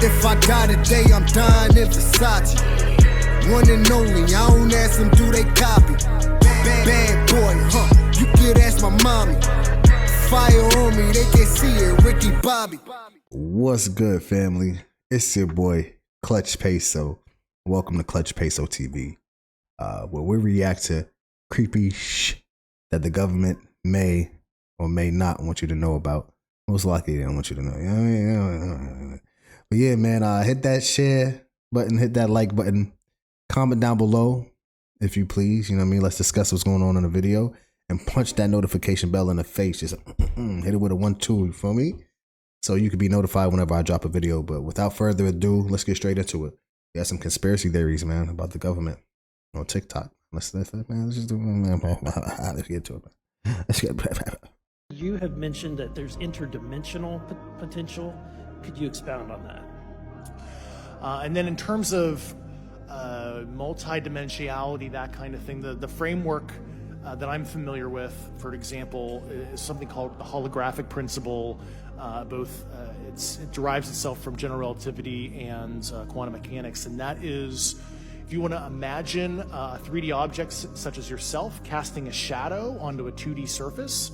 If I die today, I'm dying in Versace. One and only, I don't ask them, do they copy? Bad boy, you could ask my mommy. Fire on me, they can see it, Ricky Bobby. What's good, family? It's your boy, Clutch Peso. Welcome to Clutch Peso TV, where we react to creepy that the government may or may not want you to know about. Most likely they don't want you to know. But yeah, man, hit that share button, hit that like button, comment down below if you please. You know what I mean? Let's discuss what's going on in the video and punch that notification bell in the face. Just hit it with a 1-2, you feel me? So you can be notified whenever I drop a video. But without further ado, let's get straight into it. We got some conspiracy theories, man, about the government on TikTok. Let's just do, man. Let's get to it, man. Let's get. You have mentioned that there's interdimensional potential. Could you expound on that? And then in terms of multidimensionality, that kind of thing, the framework that I'm familiar with, for example, is something called the holographic principle. It derives itself from general relativity and quantum mechanics, and that is, if you want to imagine a 3D object such as yourself casting a shadow onto a 2D surface,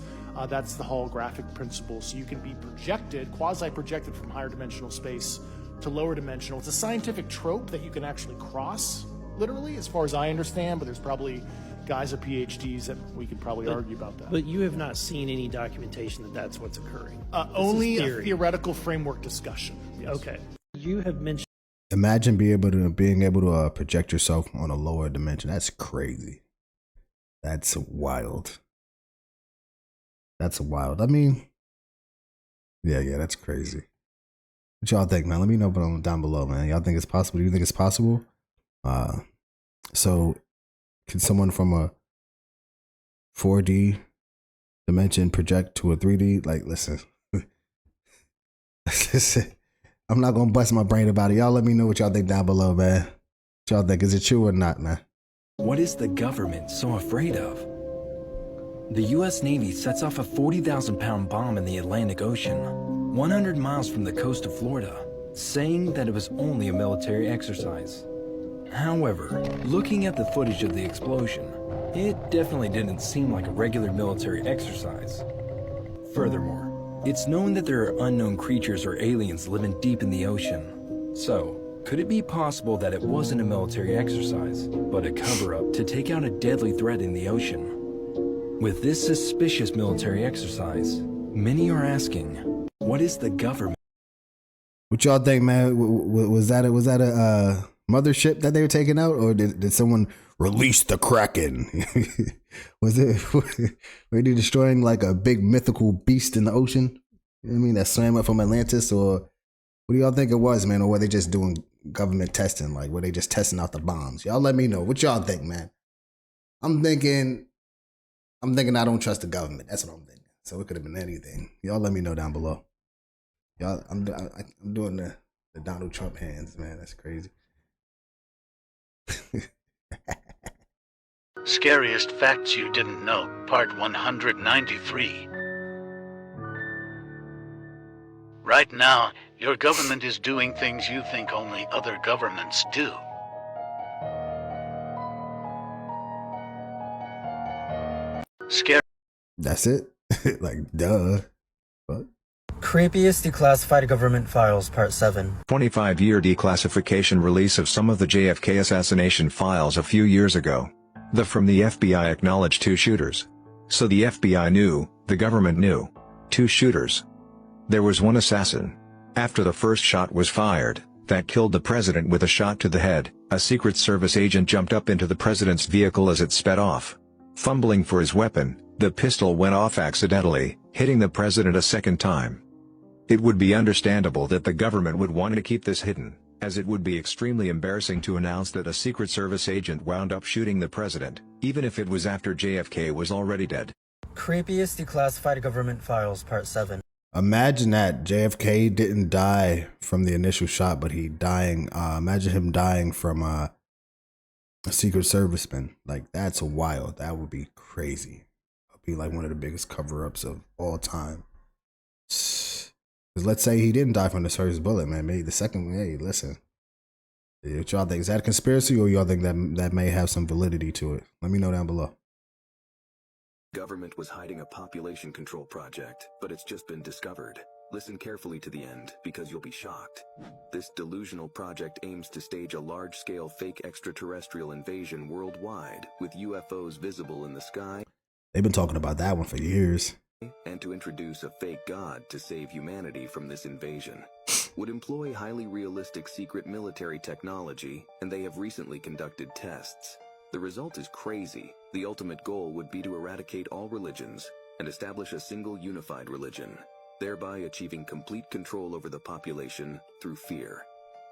that's the holographic principle. So you can be projected, quasi-projected from higher dimensional space to lower dimensional. It's a scientific trope that you can actually cross, literally, as far as I understand, but there's probably guys with PhDs that we could probably argue about that. But you have not seen any documentation that that's what's occurring? Only a theoretical framework discussion. Yes. Okay. You have mentioned... Imagine being able to project yourself on a lower dimension. That's crazy. That's wild. That's wild. I mean, yeah, that's crazy. What y'all think, man? Let me know down below, man. Y'all think it's possible? Do you think it's possible? So can someone from a 4D dimension project to a 3D? Like, listen, I'm not gonna bust my brain about it. Y'all let me know what y'all think down below, man. What y'all think? Is it true or not, man? What is the government so afraid of? The U.S. Navy sets off a 40,000-pound bomb in the Atlantic Ocean, 100 miles from the coast of Florida, saying that it was only a military exercise. However, looking at the footage of the explosion, it definitely didn't seem like a regular military exercise. Furthermore, it's known that there are unknown creatures or aliens living deep in the ocean. So, could it be possible that it wasn't a military exercise, but a cover-up to take out a deadly threat in the ocean? With this suspicious military exercise, many are asking, what is the government? What y'all think, man? Was that a mothership that they were taking out, or did someone release the Kraken? Were they destroying like a big mythical beast in the ocean? You know what I mean, that swam up from Atlantis, or what do y'all think it was, man? Or were they just doing government testing? Like, were they just testing out the bombs? Y'all let me know. What y'all think, man? I'm thinking I don't trust the government. That's what I'm thinking. So it could have been anything. Y'all let me know down below. Y'all, I'm doing the Donald Trump hands, man. That's crazy. Scariest Facts You Didn't Know, Part 193. Right now, your government is doing things you think only other governments do. That's it? Like, duh. What? Creepiest Declassified Government Files Part 7. 25-year declassification release of some of the JFK assassination files a few years ago. From the FBI acknowledged 2 shooters. So the FBI knew, the government knew. 2 shooters. There was one assassin. After the first shot was fired, that killed the president with a shot to the head, a Secret Service agent jumped up into the president's vehicle as it sped off. Fumbling for his weapon, the pistol went off accidentally, hitting the president a second time. It would be understandable that the government would want to keep this hidden, as it would be extremely embarrassing to announce that a Secret Service agent wound up shooting the president, even if it was after JFK was already dead. Creepiest Declassified Government Files Part 7. Imagine that JFK didn't die from the initial shot, but imagine him dying from a Secret Serviceman. Like, that's wild. That would be crazy. It'd be like one of the biggest cover-ups of all time. Because let's say he didn't die from the first bullet, man. Maybe the second. Hey, listen. What y'all think? Is that a conspiracy, or y'all think that may have some validity to it? Let me know down below. Government was hiding a population control project, but it's just been discovered. Listen carefully to the end, because you'll be shocked. This delusional project aims to stage a large-scale fake extraterrestrial invasion worldwide, with UFOs visible in the sky. They've been talking about that one for years. And to introduce a fake god to save humanity from this invasion. Would employ highly realistic secret military technology, and they have recently conducted tests. The result is crazy. The ultimate goal would be to eradicate all religions and establish a single unified religion, thereby achieving complete control over the population through fear.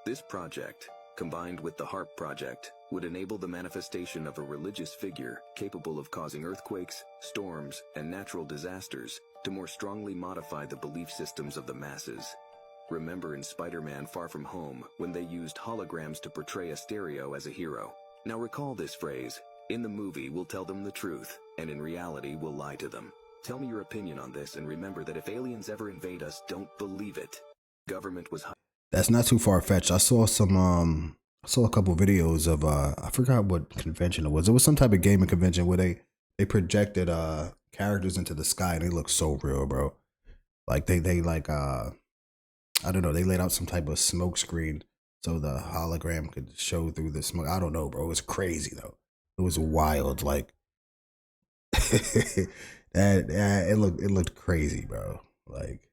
This project, combined with the HARP project, would enable the manifestation of a religious figure capable of causing earthquakes, storms, and natural disasters to more strongly modify the belief systems of the masses. Remember in Spider-Man Far From Home when they used holograms to portray Asterio as a hero. Now recall this phrase: in the movie we'll tell them the truth, and in reality we'll lie to them. Tell me your opinion on this, and remember that if aliens ever invade us, don't believe it. Government was... That's not too far-fetched. I saw a couple videos of I forgot what convention it was. It was some type of gaming convention where they projected characters into the sky, and they look so real, bro. Like they like I don't know, they laid out some type of smoke screen so the hologram could show through the smoke. I don't know, bro. It was crazy though. It was wild. Like it looked crazy, bro. Like,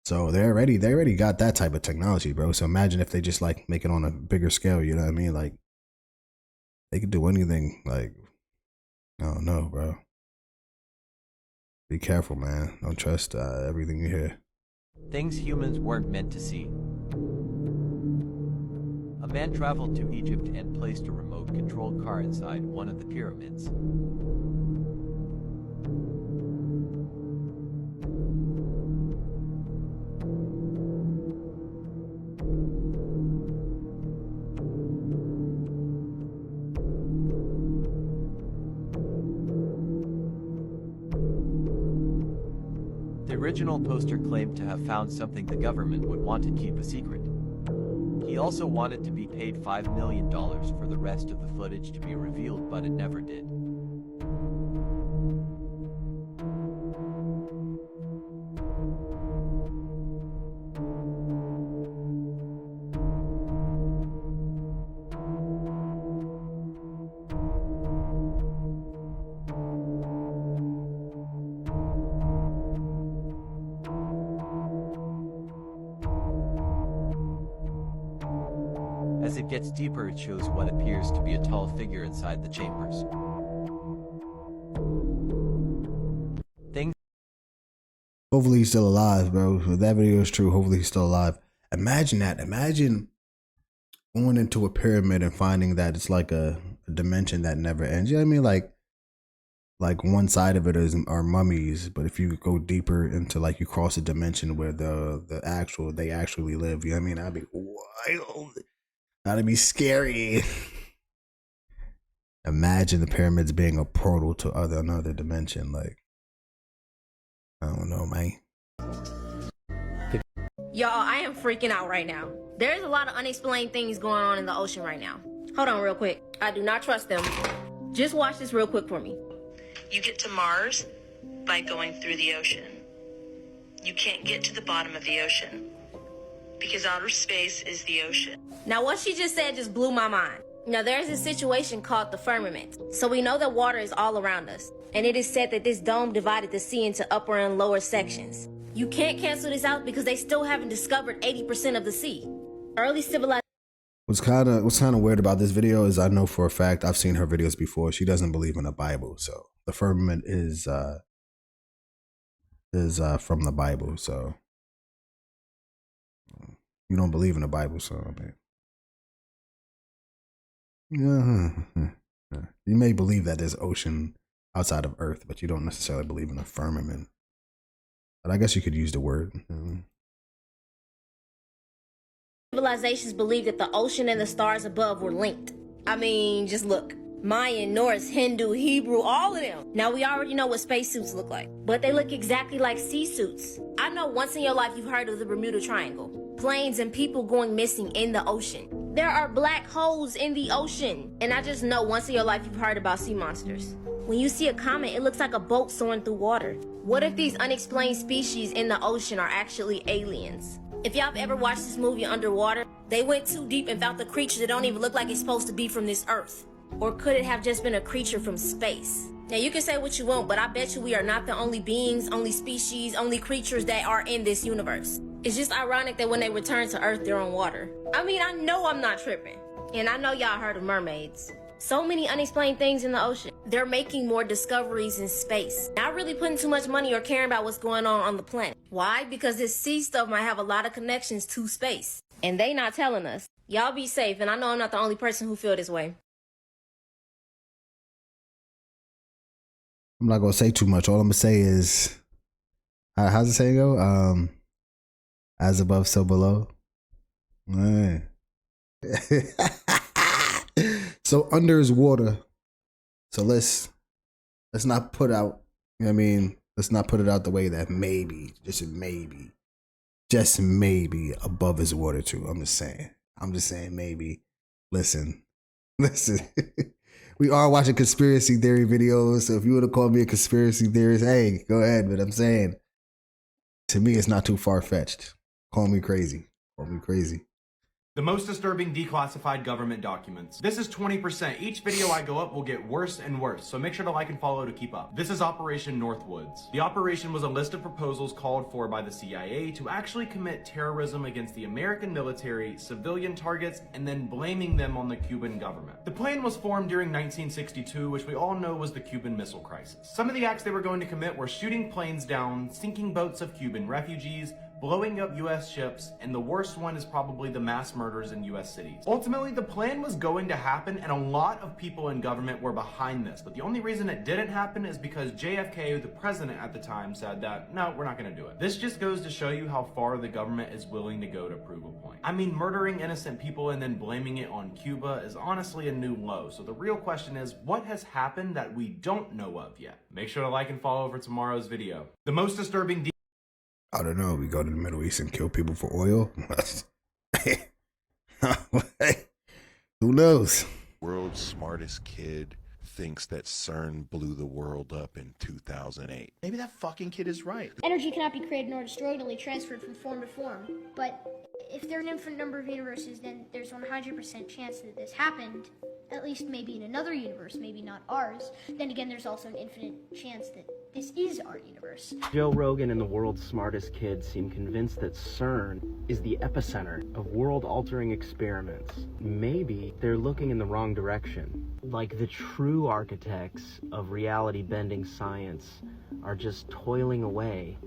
so they already got that type of technology, bro. So imagine if they just like make it on a bigger scale, you know what I mean? Like they could do anything. Like, I don't know, bro. Be careful, man. Don't trust everything you hear. Things humans weren't meant to see. A man traveled to Egypt and placed a remote-controlled car inside one of the pyramids. The original poster claimed to have found something the government would want to keep a secret. He also wanted to be paid $5 million for the rest of the footage to be revealed, but it never did. As it gets deeper, it shows what appears to be a tall figure inside the chambers. Hopefully he's still alive, bro. If that video is true, hopefully he's still alive. Imagine that. Imagine going into a pyramid and finding that it's like a dimension that never ends. You know what I mean? Like one side of it are mummies, but if you go deeper into, like, you cross a dimension where they actually live, you know what I mean? That'd be wild. That'd be scary. Imagine the pyramids being a portal to another dimension. Like, I don't know, man. Y'all, I am freaking out right now. There's a lot of unexplained things going on in the ocean right now. Hold on real quick. I do not trust them. Just watch this real quick for me. You get to Mars by going through the ocean. You can't get to the bottom of the ocean because outer space is the ocean. Now, what she just said just blew my mind. Now, there's a situation called the firmament. So we know that water is all around us. And it is said that this dome divided the sea into upper and lower sections. You can't cancel this out because they still haven't discovered 80% of the sea. Early civilization. What's kind of weird about this video is I know for a fact I've seen her videos before. She doesn't believe in the Bible, so the firmament is from the Bible. So you don't believe in the Bible, so I mean, you may believe that there's ocean outside of Earth, but you don't necessarily believe in a firmament. But I guess you could use the word. Civilizations believe that the ocean and the stars above were linked. I mean, just look. Mayan, Norse, Hindu, Hebrew, all of them. Now, we already know what spacesuits look like, but they look exactly like sea suits. I know once in your life you've heard of the Bermuda Triangle. Planes and people going missing in the ocean. There are black holes in the ocean. And I just know once in your life you've heard about sea monsters. When you see a comet, it looks like a boat soaring through water. What if these unexplained species in the ocean are actually aliens? If y'all have ever watched this movie Underwater, they went too deep and found the creature that don't even look like it's supposed to be from this earth. Or could it have just been a creature from space? Now you can say what you want, but I bet you we are not the only beings, only species, only creatures that are in this universe. It's just ironic that when they return to Earth, they're on water. I mean, I know I'm not tripping. And I know y'all heard of mermaids. So many unexplained things in the ocean. They're making more discoveries in space. Not really putting too much money or caring about what's going on the planet. Why? Because this sea stuff might have a lot of connections to space. And they not telling us. Y'all be safe, and I know I'm not the only person who feel this way. I'm not gonna say too much. All I'm gonna say is, how's the saying go? As above, so below. Man. So under is water. So let's not put out. You know what I mean, let's not put it out the way that maybe, just maybe above is water too. I'm just saying maybe. Listen. We are watching conspiracy theory videos, so if you would have called me a conspiracy theorist, hey, go ahead. But I'm saying, to me, it's not too far-fetched. Call me crazy. The most disturbing declassified government documents. This is 20%. Each video I go up will get worse and worse, so make sure to like and follow to keep up. This is Operation Northwoods. The operation was a list of proposals called for by the CIA to actually commit terrorism against the American military, civilian targets, and then blaming them on the Cuban government. The plan was formed during 1962, which we all know was the Cuban Missile Crisis. Some of the acts they were going to commit were shooting planes down, sinking boats of Cuban refugees, blowing up US ships, and the worst one is probably the mass murders in US cities. Ultimately, the plan was going to happen, and a lot of people in government were behind this, but the only reason it didn't happen is because JFK, the president at the time, said that, no, we're not gonna do it. This just goes to show you how far the government is willing to go to prove a point. I mean, murdering innocent people and then blaming it on Cuba is honestly a new low, so the real question is, what has happened that we don't know of yet? Make sure to like and follow for tomorrow's video. The most disturbing I don't know. We go to the Middle East and kill people for oil. Who knows? World's smartest kid thinks that CERN blew the world up in 2008. Maybe that fucking kid is right. Energy cannot be created nor destroyed, only transferred from form to form. But if there are an infinite number of universes, then there's 100% chance that this happened, at least maybe in another universe, maybe not ours. Then again, there's also an infinite chance that this is our universe. Joe Rogan and the world's smartest kids seem convinced that CERN is the epicenter of world-altering experiments. Maybe they're looking in the wrong direction. Like the true architects of reality-bending science are just toiling away,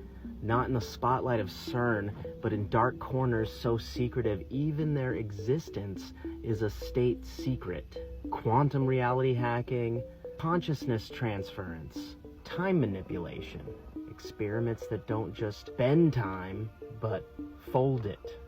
not in the spotlight of CERN, but in dark corners so secretive even their existence is a state secret. Quantum reality hacking, consciousness transference, time manipulation, experiments that don't just bend time, but fold it,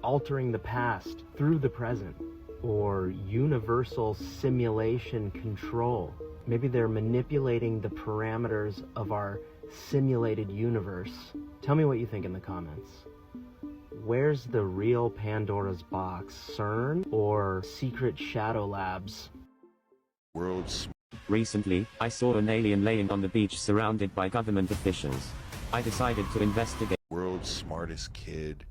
altering the past through the present, or universal simulation control. Maybe they're manipulating the parameters of our simulated universe. Tell me what you think in the comments. Where's the real Pandora's box, CERN or secret shadow labs? Recently, I saw an alien laying on the beach surrounded by government officials. I decided to investigate. World's smartest kid.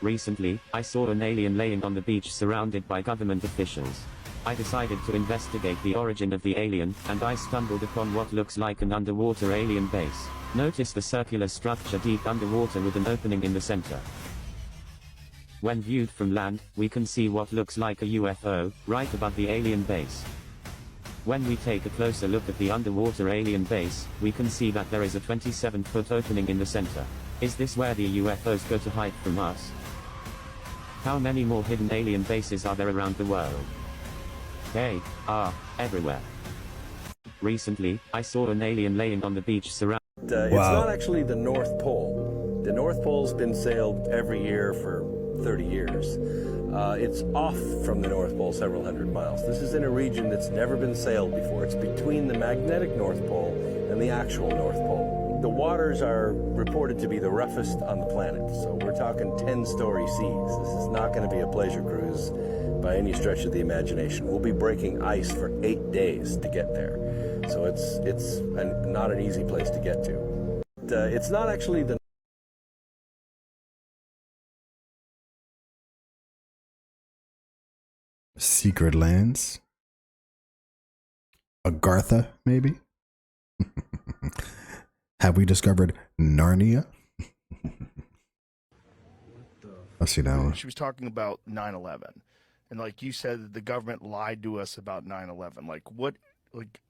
Recently, I saw an alien laying on the beach surrounded by government officials. I decided to investigate the origin of the alien, and I stumbled upon what looks like an underwater alien base. Notice the circular structure deep underwater with an opening in the center. When viewed from land, we can see what looks like a UFO, right above the alien base. When we take a closer look at the underwater alien base, we can see that there is a 27-foot opening in the center. Is this where the UFOs go to hide from us? How many more hidden alien bases are there around the world? They are everywhere. Recently, I saw an alien laying on the beach surrounded. It's not actually the North Pole. The North Pole's been sailed every year for 30 years. It's off from the North Pole several hundred miles. This is in a region that's never been sailed before. It's between the magnetic North Pole and the actual North Pole. The waters are reported to be the roughest on the planet, so we're talking 10-story seas. This is not going to be a pleasure cruise by any stretch of the imagination. We'll be breaking ice for 8 days to get there, so it's not an easy place to get to. It's not actually the Secret lands. Agartha, maybe? Have we discovered Narnia? Let's see that one. She was talking about 9/11, and like you said, the government lied to us about 9/11. Like what? Like,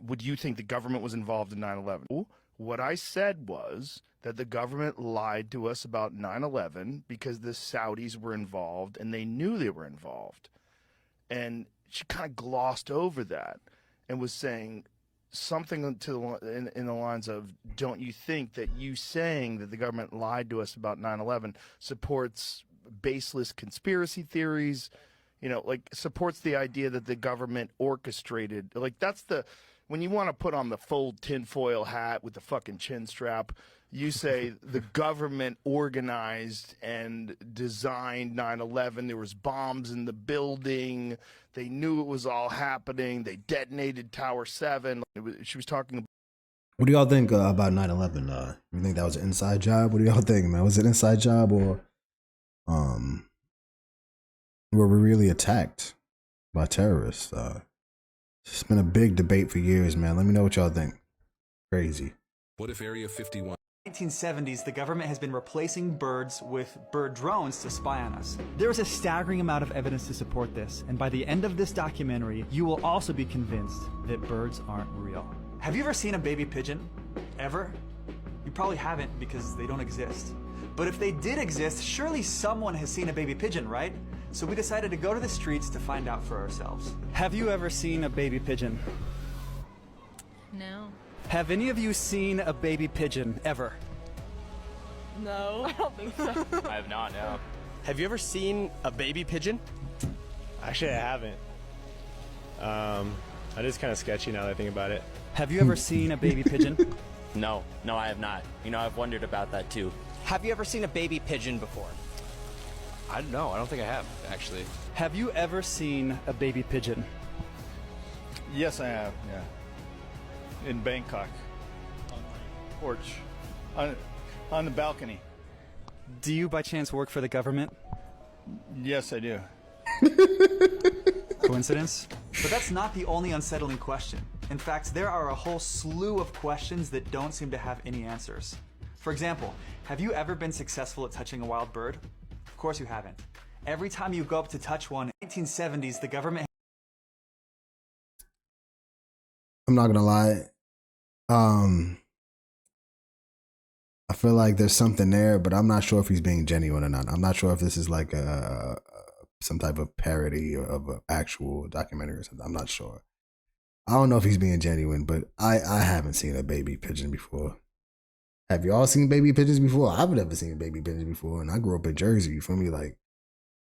would you think the government was involved in 9/11? What I said was that the government lied to us about 9/11 because the Saudis were involved, and they knew they were involved. And she kind of glossed over that and was saying something in the lines of, don't you think that you saying that the government lied to us about 9/11 supports baseless conspiracy theories, like supports the idea that the government orchestrated, like that's when you want to put on the full tinfoil hat with the fucking chin strap, you say the government organized and designed 9/11. There was bombs in the building. They knew it was all happening. They detonated Tower 7. She was talking about. What do y'all think about 9/11? You think that was an inside job? What do y'all think, man? Was it an inside job, or were we really attacked by terrorists? It's been a big debate for years, man. Let me know what y'all think. Crazy. What if Area 51? 1970s, the government has been replacing birds with bird drones to spy on us. There is a staggering amount of evidence to support this, and by the end of this documentary, you will also be convinced that birds aren't real. Have you ever seen a baby pigeon? Ever? You probably haven't because they don't exist. But if they did exist, surely someone has seen a baby pigeon, right? So we decided to go to the streets to find out for ourselves. Have you ever seen a baby pigeon? No. Have any of you seen a baby pigeon, ever? No, I don't think so. I have not, no. Have you ever seen a baby pigeon? Actually, I haven't. That is kind of sketchy now that I think about it. Have you ever seen a baby pigeon? No, I have not. I've wondered about that too. Have you ever seen a baby pigeon before? I don't think I have, actually. Have you ever seen a baby pigeon? Yes, I have, yeah. In Bangkok. On my porch. On the balcony. Do you by chance work for the government? Yes, I do. Coincidence? But that's not the only unsettling question. In fact, there are a whole slew of questions that don't seem to have any answers. For example, have you ever been successful at touching a wild bird? Of course you haven't. Every time you go up to touch one, in the 1970s, the government... I'm not gonna lie. I feel like there's something there, but I'm not sure if he's being genuine or not. I'm not sure if this is like some type of parody of an actual documentary or something. I'm not sure. I don't know if he's being genuine, but I haven't seen a baby pigeon before. Have y'all seen baby pigeons before? I've never seen baby pigeons before, and I grew up in Jersey. You feel me? Like,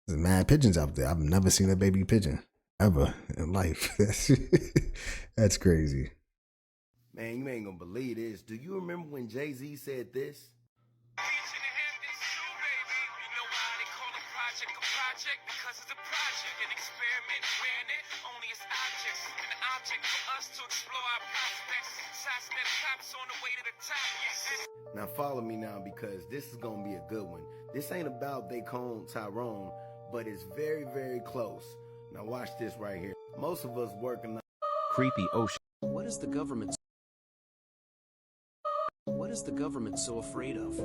there's mad pigeons out there. I've never seen a baby pigeon ever in life. That's crazy. Man, you ain't gonna believe this. Do you remember when Jay-Z said this? Now follow me now, because this is gonna be a good one. This ain't about they clone Tyrone, but it's very, very close. Now watch this right here. Most of us working on Creepy ocean. What is the government so afraid of?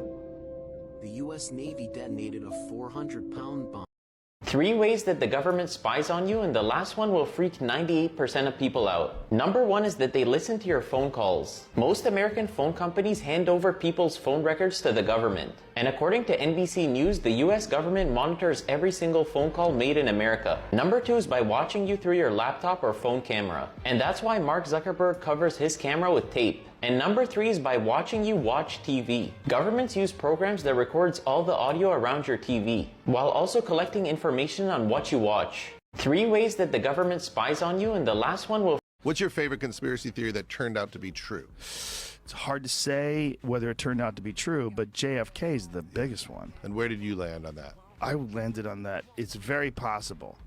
The U.S. Navy detonated a 400-pound bomb. 3 ways that the government spies on you, and the last one will freak 98% of people out. Number 1 is that they listen to your phone calls. Most American phone companies hand over people's phone records to the government. And according to NBC News, the US government monitors every single phone call made in America. Number 2 is by watching you through your laptop or phone camera. And that's why Mark Zuckerberg covers his camera with tape. And number 3 is by watching you watch TV. Governments use programs that records all the audio around your TV, while also collecting information on what you watch. 3 ways that the government spies on you, and the last one will... What's your favorite conspiracy theory that turned out to be true? It's hard to say whether it turned out to be true, but JFK is the biggest one. And where did you land on that? I landed on that. It's very possible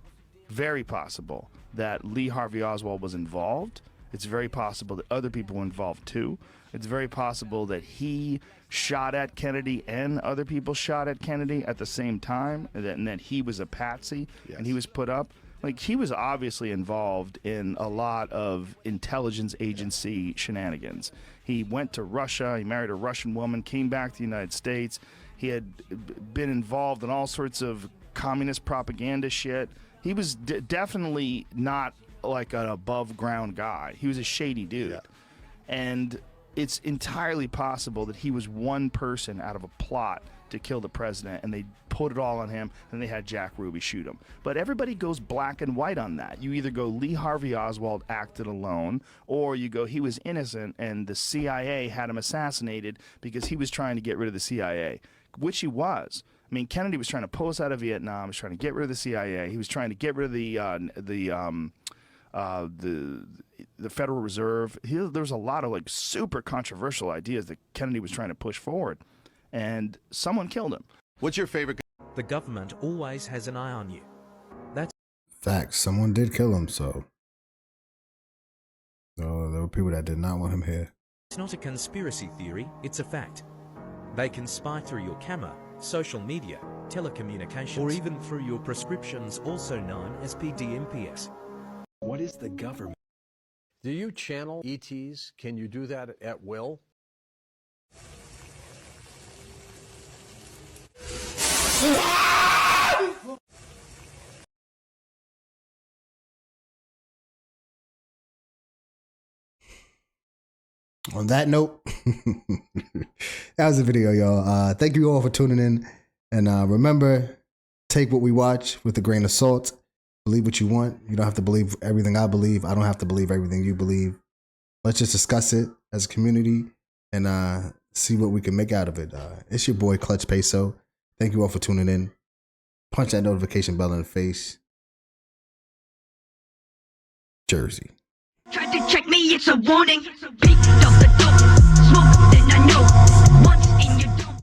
that Lee Harvey Oswald was involved. It's very possible that other people were involved too. It's very possible that he shot at Kennedy and other people shot at Kennedy at the same time, and that he was a patsy and he was put up. Like, he was obviously involved in a lot of intelligence agency shenanigans. He went to Russia, he married a Russian woman, came back to the United States. He had been involved in all sorts of communist propaganda shit. He was definitely not like an above ground guy. He was a shady dude. Yeah. And it's entirely possible that he was one person out of a plot to kill the president, and they put it all on him, and they had Jack Ruby shoot him. But everybody goes black and white on that. You either go Lee Harvey Oswald acted alone, or you go he was innocent and the CIA had him assassinated because he was trying to get rid of the CIA, which he was. I mean, Kennedy was trying to pull us out of Vietnam, he was trying to get rid of the CIA, he was trying to get rid of the Federal Reserve. There was a lot of like super controversial ideas that Kennedy was trying to push forward, and someone killed him. What's your favorite? The government always has an eye on you. That's facts. Someone did kill him, so there were people that did not want him here. It's not a conspiracy theory, it's a fact. They can spy through your camera, social media, telecommunications, or even through your prescriptions, also known as PDMPS. What is the government? Do you channel ETs? Can you do that at will? On that note, that was the video, y'all. Thank you all for tuning in. And remember, take what we watch with a grain of salt. Believe what you want. You don't have to believe everything I believe. I don't have to believe everything you believe. Let's just discuss it as a community and see what we can make out of it. It's your boy, Clutch Peso. Thank you all for tuning in. Punch that notification bell in the face. Jersey. Tried to check me, it's a warning. Picked up the dope, smoke, then I know.